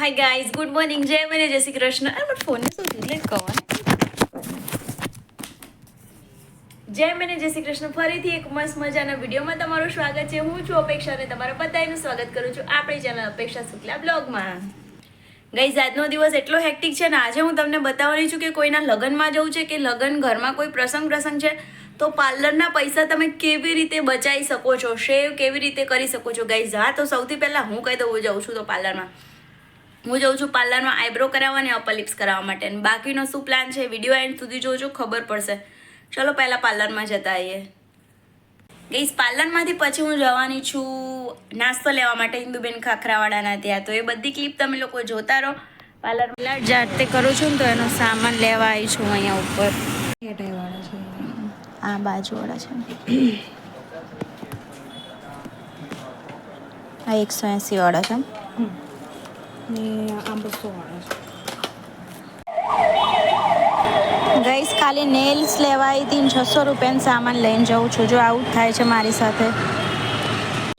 Hi guys, good morning, જય મને જય શ્રી કૃષ્ણ. બટ ફોનને શું થયું એટલે કહો જય મને જય શ્રી કૃષ્ણ. ફરીથી એક મસ્ત મજાના વિડીયોમાં તમારું સ્વાગત છે. હું છું અપેક્ષા અને તમારા બધાનું સ્વાગત કરું છું આપણી ચેનલ અપેક્ષા શુક્લા બ્લોગમાં. ગાઈઝ, આજનો દિવસ એટલો હેક્ટિક છે ને આજે હું તમને બતાવવાની છું કે કોઈના લગ્નમાં જવું છે કે લગ્ન ઘરમાં કોઈ પ્રસંગ છે તો પાર્લરના પૈસા તમે કેવી રીતે બચાવી શકો છો, સેવ કેવી રીતે કરી શકો છો. ગાઈઝ, હા તો સૌથી પહેલાં હું કહી દઉં, હું જાઉં છું તો પાર્લરમાં આઈબ્રો કરાવવા અને અપર લિપ્સ કરાવવા માટે. બાકીનો શું પ્લાન છે વિડીયો એન્ડ સુધી જોજો, ખબર પડશે. ચલો પહેલાં પાર્લરમાં જતા આવીએ. ગાઈઝ, પાર્લરમાંથી પછી હું જવાની છું નાસ્તો લેવા માટે ઇન્દુબેન ખાખરાવાળાના ત્યાં. તો એ બધી ક્લિપ તમે લોકો જોતા રહો. પાર્લર જાતે કરું છું ને તો એનો સામાન લેવા આવી છું અહીંયા ઉપર. આ બાજુવાળા છે આ 180 વાળા છે આ 200 વાળા છે. ગઈસ ખાલી નેલ્સ લેવાય 600 રૂપિયાનો સામાન લઈને જાઉં છું. જો આવું જ થાય છે મારી સાથે.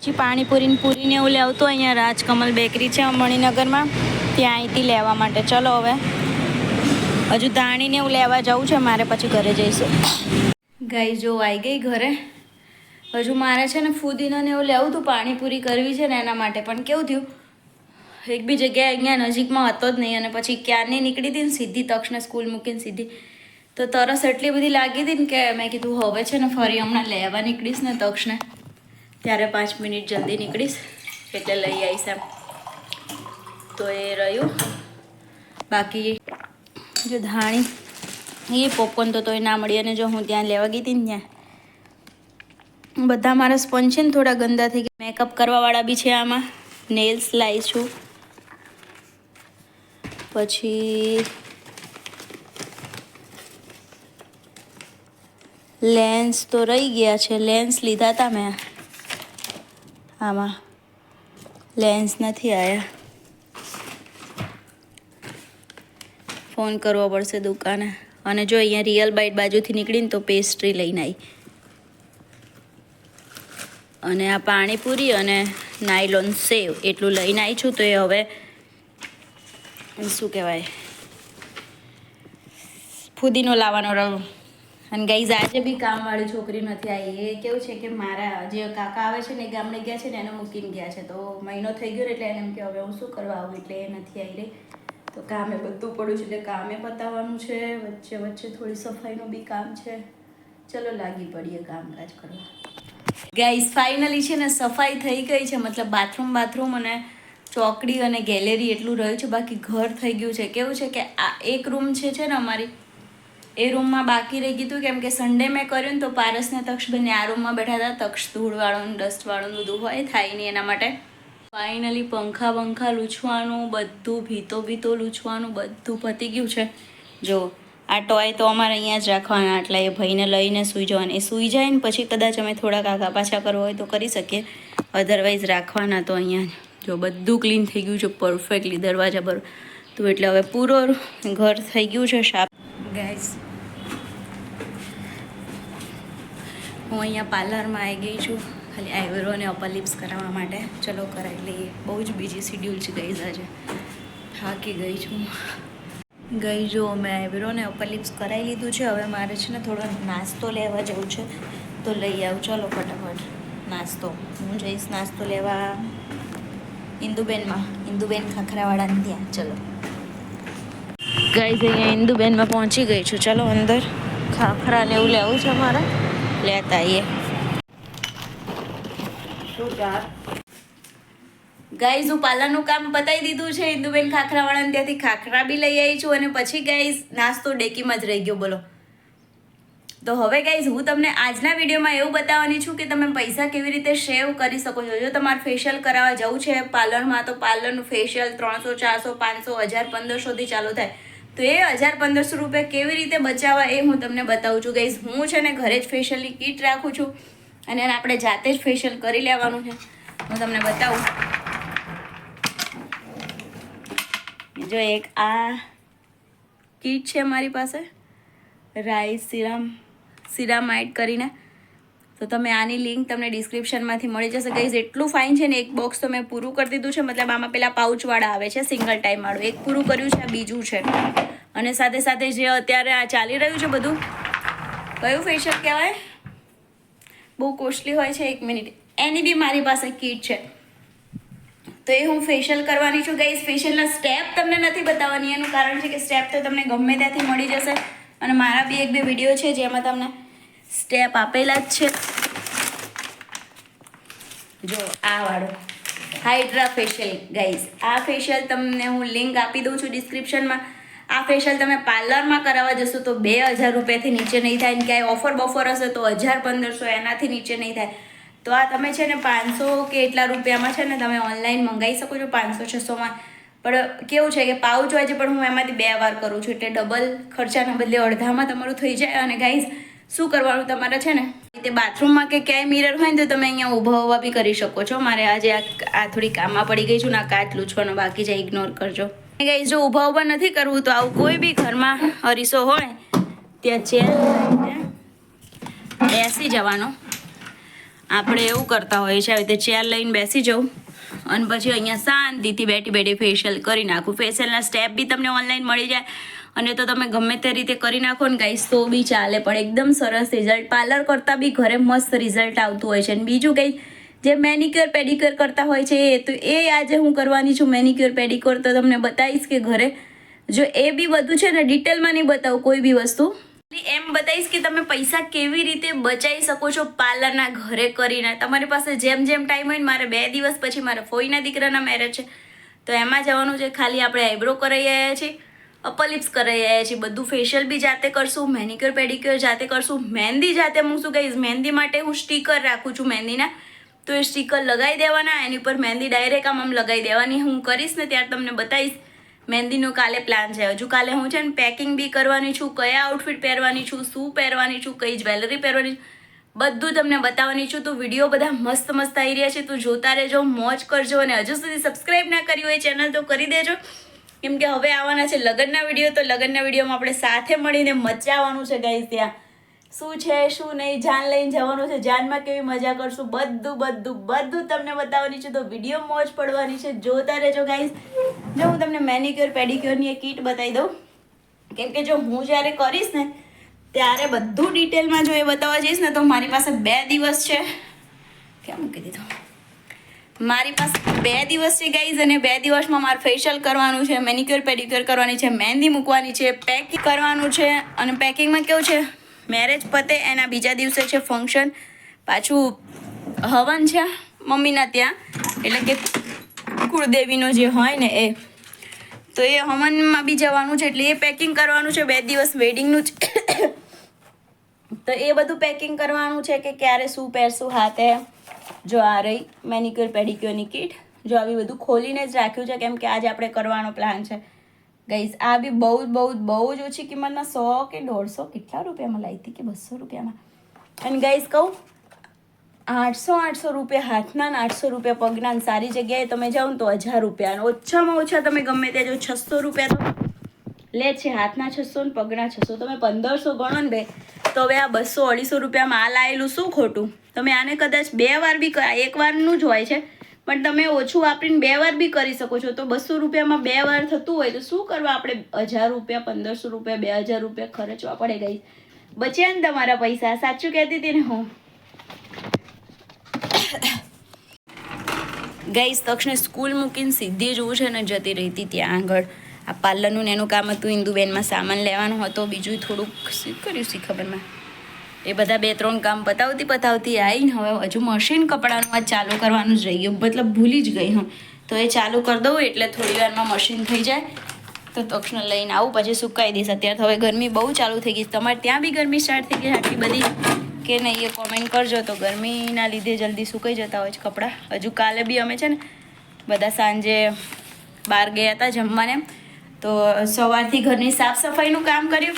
પછી પાણીપુરીને પૂરીને એવું લેવતું અહીંયા રાજકમલ બેકરી છે મણિનગરમાં, ત્યાં અહીંથી લેવા માટે. ચલો હવે હજુ ધાણીને એવું લેવા જવું છે મારે, પછી ઘરે જઈશું. ગાઈ જો આવી ગઈ ઘરે. હજુ મારે છે ને ફુદીનાને એવું લેવું હતું, પાણીપુરી કરવી છે ને એના માટે. પણ કેવું થયું, એક બી જગ્યાએ અહીંયા નજીકમાં હતો જ નહીં અને પછી ક્યારની નીકળી હતી ને સીધી તક્ષને સ્કૂલ મૂકીને સીધી, તો તરસ એટલી બધી લાગી હતી ને કે મેં કીધું હવે છે ને ફરી હમણાં લેવા નીકળીશ ને તક્ષને ત્યારે 5 મિનિટ જલ્દી નીકળીશ એટલે લઈ આવીશ એમ. તો એ રહ્યું. બાકી જો ધાણી એ પોપકોર્ન તો તોય ના મળી, અને જો હું ત્યાં લેવા ગઈ હતી ને ત્યાં બધા મારા સ્પંજ છે ને થોડા ગંદા થઈ ગયા. મેકઅપ કરવાવાળા બી છે આમાં. નેલ્સ લાવી છું. પછી લેન્સ તો રહી ગયા છે. લેન્સ લીધા હતા મેં, આમાં લેન્સ નથી આવ્યા. ફોન કરવો પડશે દુકાને. અને જો અહીંયા રિયલ બાઇટ બાજુથી નીકળીને તો પેસ્ટ્રી લઈને આવી. અને આ પાણીપુરી અને નાયલોન સેવ એટલું લઈને આવી છું. તો એ હવે શું કહેવાય, ફુદીનો લાવવાનો રહ્યો. અને ગાઈઝ આજે બી કામવાળી છોકરી નથી આવી. એ કેવું છે કે મારા જે કાકા આવે છે ને એ ગામડે ગયા છે ને એને મૂકીને ગયા છે. તો મહિનો થઈ ગયો એટલે એને એમ કે હવે હું શું કરવા આવું, એટલે એ નથી આવી રહી. તો કામે બધું પડ્યું છે એટલે કામે પતાવવાનું છે. વચ્ચે વચ્ચે થોડી સફાઈનું બી કામ છે. ચલો લાગી પડીએ કામકાજ કરવા. ગાઈઝ ફાઇનલી છે ને સફાઈ થઈ ગઈ છે, મતલબ બાથરૂમ અને ચોકડી અને ગેલેરી એટલું રહ્યું છે. બાકી ઘર થઈ ગયું છે. કેવું છે કે આ એક રૂમ છે ને અમારી, એ રૂમમાં બાકી રહી ગયું હતું કેમ કે સન્ડે મેં કર્યું ને તો પારસને તક્ષ બંને આ રૂમમાં બેઠા હતા. તક્ષ ધૂળવાળું ડસ્ટવાળું બધું હોય, થાય નહીં એના માટે. ફાઇનલી પંખા લૂછવાનું બધું, ભીતો લૂછવાનું બધું પતી ગયું છે. જો આ ટોય તો અમારે અહીંયા જ રાખવાના, એટલે એ ભાઈને લઈને સૂઈ જવાના. એ સૂઈ જાય ને પછી કદાચ અમે થોડાક આગા પાછા કરવા હોય તો કરી શકીએ, અધરવાઇઝ રાખવાના તો અહીંયા. જો બધું ક્લીન થઈ ગયું છે પરફેક્ટલી, દરવાજા પર તો એટલે હવે પૂરો ઘર થઈ ગયું છે સાફ. ગાઈસ, હું અહીંયા પાર્લરમાં આવી ગઈ છું ખાલી આઈબ્રો અને અપર લિપ્સ કરાવવા માટે. ચલો કરાવી લઈએ. બહુ જ બીજી શિડ્યુલ છે ગાઈઝ આજે, થાકી ગઈ છું. ગઈ જો મેં આઈબ્રો ને અપર લિપ્સ કરાવી લીધું છે. હવે મારે છે ને થોડો નાસ્તો લેવા જવું છે તો લઈ આવું. ચલો ફટાફટ નાસ્તો. હું જઈશ નાસ્તો લેવા ઇન્દુબેન ખાખરાવાળાને ત્યાં. ચલો ગાઈઝ, અહીંયા ઇન્દુબેનમાં પહોંચી ગઈ છું. ચલો અંદર ખાખરા ને એવું લેવું છે મારે, લેતા આવીએ. ગાઈઝ, હું પાર્લરનું કામ પતાવી દીધું છે. ઇન્દુબેન ખાખરાવાળાને ત્યાંથી ખાખરા બી લઈ આવી છું અને પછી ગાઈઝ નાસ્તો ડેકીમાં જ રહી ગયો. બોલો. તો હવે ગાઈઝ હું તમને આજના વિડીયોમાં એવું બતાવવાની છું કે તમે પૈસા કેવી રીતે સેવ કરી શકો છો. જો તમારે ફેશિયલ કરાવવા જવું છે પાર્લરમાં તો પાર્લરનું ફેશિયલ 300, 400, 500, 1000, 1500થી ચાલુ થાય. તો એ 1000-1500 રૂપિયા કેવી રીતે બચાવવા એ હું તમને બતાવું છું. ગાઈઝ, હું છે ને ઘરે જ ફેશિયલની કીટ રાખું છું અને આપણે જાતે જ ફેશિયલ કરી લેવાનું છે. હું તમને બતાવું. જો એક આ કીટ છે મારી પાસે, રાઈસ સિરામાઇડ કરીને. તો તો તમે આની લિંક તમને ડિસ્ક્રિપ્શનમાંથી મળી જશે ગાઈઝ. એટલું ફાઇન છે ને, એક બોક્સ તો મેં પૂરું કરી દીધું છે. મતલબ આમાં પેલા પાઉચવાળા આવે છે સિંગલ ટાઈમવાળું, એક પૂરું કર્યું છે, આ બીજું છે. અને સાથે સાથે જે અત્યારે આ ચાલી રહ્યું છે બધું, કયું ફેશિયલ કહેવાય, બહુ કોસ્ટલી હોય છે, 1 મિનિટ, એની બી મારી પાસે કીટ છે. તો એ હું ફેશિયલ કરવાની છું ગાઈઝ. ફેશિયલના સ્ટેપ તમને નથી બતાવવાની, એનું કારણ છે કે સ્ટેપ તો તમને ગમે ત્યાંથી મળી જશે. અને મારા બી 1-2 વિડીયો છે જેમાં તમને સ્ટેપ આપેલા જ છે. જો આ વાળો હાઇડ્રા ફેશિયલ ગાઈઝ, આ ફેશિયલ તમને હું લિંક આપી દઉં છું ડિસ્ક્રિપ્શનમાં. આ ફેશિયલ તમે પાર્લરમાં કરાવવા જશો તો 2000 રૂપિયાથી નીચે નહીં થાય. ને ક્યાંય ઓફર બફર હશે તો 1000-1500 એનાથી નીચે નહીં થાય. તો આ તમે છે ને 500 કે એટલા રૂપિયામાં છે ને તમે ઓનલાઈન મંગાવી શકો છો, 500-600માં. પણ કેવું છે કે પાઉચ હોય છે, પણ હું એમાંથી 2 વાર કરું છું, એટલે ડબલ ખર્ચાના બદલે અડધામાં તમારું થઈ જાય. અને ગાઈઝ શું કરવાનું તમારે છે ને, તે બાથરૂમમાં કે ક્યાંય મિરર હોય ને તો તમે અહીંયા ઊભા બી કરી શકો છો. મારે આજે આ થોડી કામમાં પડી ગઈ છું ને, આ કાચ લૂછવાનો બાકી છે, ઇગ્નોર કરજો ગાઈઝ. જો ઊભા નથી કરવું તો આવું કોઈ બી ઘરમાં અરીસો હોય ત્યાં ચેર બેસી જવાનો. આપણે એવું કરતા હોઈએ છીએ, આવી રીતે ચેર લઈને બેસી જાઉં અને પછી અહીંયા શાંતિથી બેઠી ફેશિયલ કરી નાખું. ફેશિયલના સ્ટેપ બી તમને ઓનલાઈન મળી જાય અને તો તમે ગમે તે રીતે કરી નાખો ને ગાઈસ તો બી ચાલે. પણ એકદમ સરસ રિઝલ્ટ, પાર્લર કરતાં બી ઘરે મસ્ત રિઝલ્ટ આવતું હોય છે. અને બીજું કંઈ જે મેનિક્યોર પેડિક્યોર કરતા હોય છે તો એ આજે હું કરવાની છું મેનિક્યોર પેડિક્યોર. તો તમને બતાવીશ કે ઘરે જો એ બી બધું છે ને, ડિટેલમાં નહીં બતાવું કોઈ બી વસ્તુ, એમ બતાવીશ કે તમે પૈસા કેવી રીતે બચાવી શકો છો પાર્લરના ઘરે કરીને. તમારી પાસે જેમ ટાઈમ હોય ને, મારે 2 દિવસ પછી મારા ફોઈના દીકરાના મેરેજ છે તો એમાં જવાનું છે. ખાલી આપણે આઈબ્રો કરાવી આવ્યા છીએ, અપર લિપ્સ કરાવી આવ્યા છીએ, બધું ફેશિયલ બી જાતે કરશું, મેનિક્યોર પેડિક્યોર જાતે કરશું, મહેંદી જાતે મૂકશું. ગાઈઝ મહેંદી માટે હું સ્ટીકર રાખું છું મહેંદીના, તો એ સ્ટીકર લગાવી દેવાના, એની ઉપર મહેંદી ડાયરેક્ટ આમ લગાવી દેવાની. હું કરીશ ને ત્યારે તમને બતાવીશ. મહેંદીનું કાલે પ્લાન છે. હજુ કાલે હું છે ને પેકિંગ બી કરવાની છું, કયા આઉટફિટ પહેરવાની છું, શું પહેરવાની છું, કઈ જ્વેલરી પહેરવાની, બધું તમને બતાવવાની છું. તો વિડીયો બધા મસ્ત આવી રહ્યા છે, તો જોતા રહેજો, મોજ કરજો. અને હજુ સુધી સબસ્ક્રાઈબ ના કર્યું હોય ચેનલ તો કરી દેજો, કેમ કે હવે આવવાના છે લગ્નના વિડીયો. તો લગ્નના વિડીયોમાં આપણે સાથે મળીને મચાવવાનું છે ગાઈઝ. ત્યાં શું છે શું નહીં જાન લઈને જવાનું છે, જાનમાં કેવી મજા કરશું, બધું તમને બતાવવાની છે. તો વિડીયો મોજ પડવાની છે, જોતા રહેજો ગાઈઝ. જો હું તમને મેનિક્યોર પેડિક્યોરની એક કીટ બતાવી દઉં, કેમ કે જો હું જ્યારે કરીશ ને ત્યારે બધું ડિટેલમાં જો એ બતાવવા જઈશ ને તો મારી પાસે 2 દિવસ છે. ક્યાં મૂકી દીધું? મારી પાસે 2 દિવસ છે ગાઈઝ, અને 2 દિવસમાં મારે ફેશિયલ કરવાનું છે, મેનિક્યોર પેડિક્યોર કરવાની છે, મહેંદી મૂકવાની છે, પેકિંગ કરવાનું છે. અને પેકિંગમાં કેવું છે, મેરેજ પતે એના બીજા દિવસે છે ફંક્શન, પાછું હવન છે મમ્મીના ત્યાં, એટલે કે કુળદેવીનો જે હોય ને એ, તો એ હવનમાં બી જવાનું છે, એટલે એ પેકિંગ કરવાનું છે. 2 દિવસ વેડિંગનું છે તો એ બધું પેકિંગ કરવાનું છે કે ક્યારે શું પહેરશું. હાથે જો આ રહી મેનિક્યોર પેડિક્યોરની કીટ, જો આવી બધું ખોલીને જ રાખ્યું છે કેમ કે આજે આપણે કરવાનો પ્લાન છે ગાઈઝ. આ બી બહુ જ ઓછી કિંમતમાં, 100 કે 150 કેટલા રૂપિયામાં લાવી હતી કે 200 રૂપિયામાં. અને ગાઈઝ કહું 800 રૂપિયા હાથના ને 800 રૂપિયા પગના. સારી જગ્યાએ તમે જાઓ ને તો 1000 રૂપિયા, ઓછામાં ઓછા તમે ગમે ત્યાં જો 600 રૂપિયા તો લે છે. હાથના 600 ને પગના 600, તમે 1500 ગણો ને બે, તો હવે આ 200-250 રૂપિયામાં આ લાવેલું શું ખોટું? તમે આને કદાચ 2 વાર બી, 1 વારનું જ હોય છે, પણ તમે ઓછું વાપરીને 2 વાર બી કરી શકો છો. તો 200 રૂપિયામાં 2 વાર થતું હોય તો શું કરવા આપણે 1000 રૂપિયા, 1500 રૂપિયા, 2000 રૂપિયા ખર્ચવા પડે ગઈ? બચ્યા ને તમારા પૈસા, સાચું કહેતી હતી ને હું. ગાઈઝ તક્ષને સ્કૂલ મૂકીને સીધી જોવું છે ને જતી રહી હતી ત્યાં આગળ. આ પાર્લરનું એનું કામ હતું, ઇન્દુબેનમાં સામાન લેવાનો હતો, બીજું થોડુંક કર્યું શી ખબરમાં. એ બધા 2-3 કામ પતાવતી આવીને હવે હજુ મશીન કપડાનું આ ચાલુ કરવાનું જ રહી ગયું, મતલબ ભૂલી જ ગઈ હું. તો એ ચાલુ કરી દઉં એટલે થોડી વારમાં મશીન થઈ જાય તો તક્ષને લઈને આવું, પછી સુકાઈ દઈશ. અત્યારે તો હવે ગરમી બહુ ચાલુ થઈ ગઈ. તમારે ત્યાં બી ગરમી સ્ટાર્ટ થઈ ગઈ આટલી બધી કે નહીં એ કોમેન્ટ કરજો. તો ગરમીના લીધે જલ્દી સુકાઈ જતા હોય છે કપડાં. હજુ કાલે બી અમે છે ને બધા સાંજે બહાર ગયા હતા જમવાને, તો સવારથી ઘરની સાફ સફાઈનું કામ કર્યું,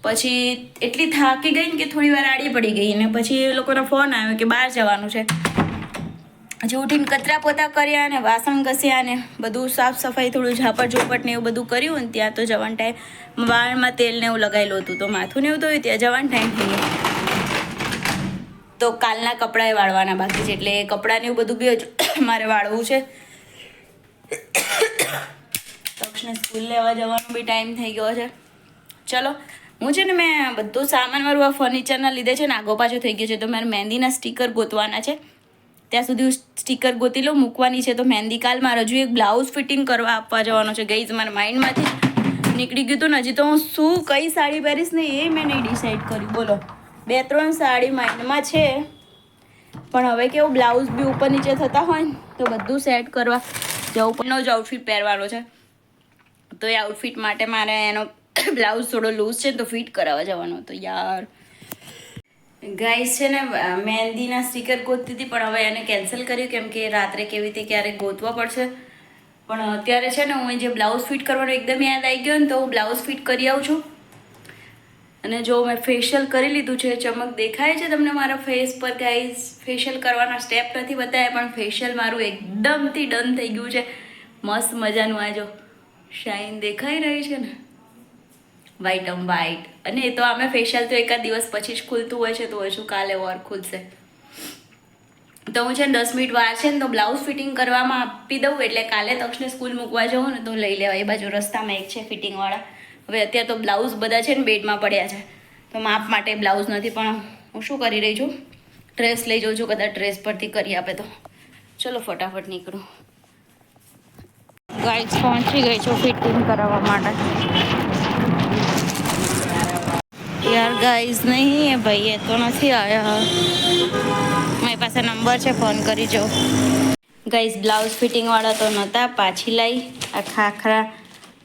પછી એટલી થાકી ગઈ ને કે થોડી વાર આડી પડી ગઈ. ને પછી એ લોકોનો ફોન આવ્યો કે બહાર જવાનું છે. હજી ઉઠીને કચરા પોતા કર્યા ને વાસણ ઘસ્યા ને બધું સાફ સફાઈ, થોડું ઝાપટ ઝોપટ ને એવું બધું કર્યું. ને ત્યાં તો જવાનો ટાઈમ, વાળમાં તેલ ને એવું લગાવેલું હતું તો માથું ને એવું ધોયું, ત્યાં જવાનો ટાઈમ થઈ ગયો. તો કાલના કપડાં વાળવાના બાકી છે, એટલે કપડાં ને એવું બધું બી હજુ મારે વાળવું છે. તક્ષને સ્કૂલ લેવા જવાનો બી ટાઈમ થઈ ગયો છે. ચલો હું છે ને મેં બધું સામાન મારું આ ફર્નિચરના લીધે છે ને આગો પાછો થઈ ગયો છે, તો મારે મહેંદીના સ્ટીકર ગોતવાના છે. ત્યાં સુધી હું સ્ટીકર ગોતી લઉં, મૂકવાની છે. તો મહેંદી કાલ મારે હજુ એક બ્લાઉઝ ફિટિંગ કરવા આપવા જવાનો છે. ગઈ મારા માઇન્ડમાંથી નીકળી ગયું હતું ને, હજી તો હું શું કઈ સાડી પહેરીશ ને એ મેં નહીં ડિસાઈડ કર્યું. બોલો 2-3 સાડી માઇન્ડમાં છે, પણ હવે કેવું બ્લાઉઝ બી ઉપર નીચે થતા હોય ને તો બધું સેટ કરવા જવું પણ જ આઉટફિટ પહેરવાનો છે. તો એ આઉટફિટ માટે મારે એનો બ્લાઉઝ થોડો લૂઝ છે તો ફિટ કરાવવા જવાનો હતો યાર. ગાઈસ છે ને મહેંદીના સ્ટીકર ગોતતી હતી, પણ હવે એને કેન્સલ કર્યું કેમ કે રાત્રે કેવી રીતે ક્યારેક ગોતવા પડશે. પણ અત્યારે છે ને હું જે બ્લાઉઝ ફિટ કરવાનો એકદમ યાદ આવી ગયો ને, તો હું બ્લાઉઝ ફિટ કરી આવું છું. અને જો મેં ફેશિયલ કરી લીધું છે, ચમક દેખાય છે તમને મારા ફેસ પર ગાઈસ. ફેશિયલ કરવાના સ્ટેપ નથી બતાવ્યા, પણ ફેશિયલ મારું એકદમથી ડન થઈ ગયું છે. મસ્ત મજાનું આ જો શાઇન દેખાઈ રહી છે ને, વ્હાઈટ વ્હાઈટ. અને એ તો અમે ફેશિયલ તો એકાદ દિવસ પછી જ ખુલતું હોય છે, તો હજુ કાલે ઓર ખુલશે. તો હું છે ને 10 મિનિટ વાર છે ને તો બ્લાઉઝ ફિટિંગ કરવામાં આપી દઉં, એટલે કાલે તક્ષને સ્કૂલ મૂકવા જવું ને તો લઈ લેવા. એ બાજુ રસ્તામાં એક છે ફિટિંગવાળા. હવે અત્યારે તો બ્લાઉઝ બધા છે ને બેડમાં પડ્યા છે, તો માપ માટે બ્લાઉઝ નથી. પણ હું શું કરી રહી છું, ડ્રેસ લઈ જાઉં છું, કદાચ ડ્રેસ પરથી કરી આપે તો. ચલો ફટાફટ નીકળું. ગાઈસ પહોંચી ગઈ છું ફિટિંગ કરાવવા માટે. યાર ગાઈસ નહીં, એ ભાઈ એ તો નથી આવ્યા. મારી પાસે નંબર છે, ફોન કરી જો. ગાઈસ બ્લાઉઝ ફિટિંગવાળા તો નહોતા, પાછી લાવી આ ખાખરા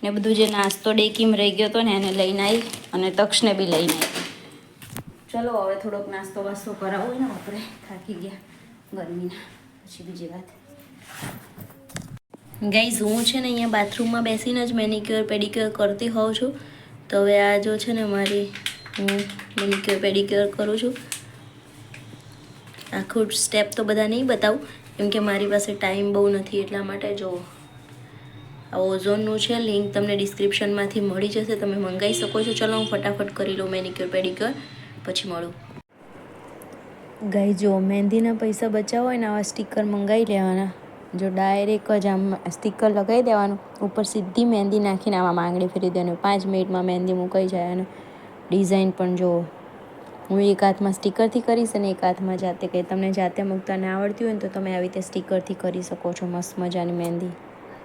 ને બધું જે નાસ્તો ડેકીમ રહી ગયો હતો ને એને લઈને આવી, અને તક્ષને બી લઈને આવી. ચલો હવે થોડોક નાસ્તો વાસ્તો કરાવો ને, આપણે થાકી ગયા ગરમીના. પછી બીજી વાત ગાઈસ, હું છે ને અહીંયા બાથરૂમમાં બેસીને જ મેનિક્યોર પેડિક્યોર કરતી હોઉં છું. તો હવે આ જો છે ને મારી હું મેનિક્યોર પેડિક્યોર કરું છું. આખું સ્ટેપ તો બધા નહીં બતાવું કેમ કે મારી પાસે ટાઈમ બહુ નથી, એટલા માટે. જો આ ઓઝોનનું છે, લિંક તમને ડિસ્ક્રિપ્શનમાંથી મળી જશે, તમે મંગાવી શકો છો. ચલો હું ફટાફટ કરી લઉં મેનિક્યોર પેડિક્યોર, પછી મળું. ગાઈસ જો મહેંદીના પૈસા બચાવો હોય ને, આવા સ્ટીકર મંગાવી લેવાના. જો ડાયરેક્ટ જ આમ સ્ટીકર લગાવી દેવાનું, ઉપર સીધી મહેંદી નાખીને આમાં આંગળી ફેરવી દેવાનું. 5 મિનિટમાં મહેંદી મુકાઈ જાય. અને ડિઝાઇન પણ જો હું એક હાથમાં સ્ટીકરથી કરીશ અને એક હાથમાં જાતે. કંઈ તમને જાતે મૂકતા ના આવડતી હોય ને તો તમે આવી રીતે સ્ટીકરથી કરી શકો છો મસ્ત મજાની મહેંદી.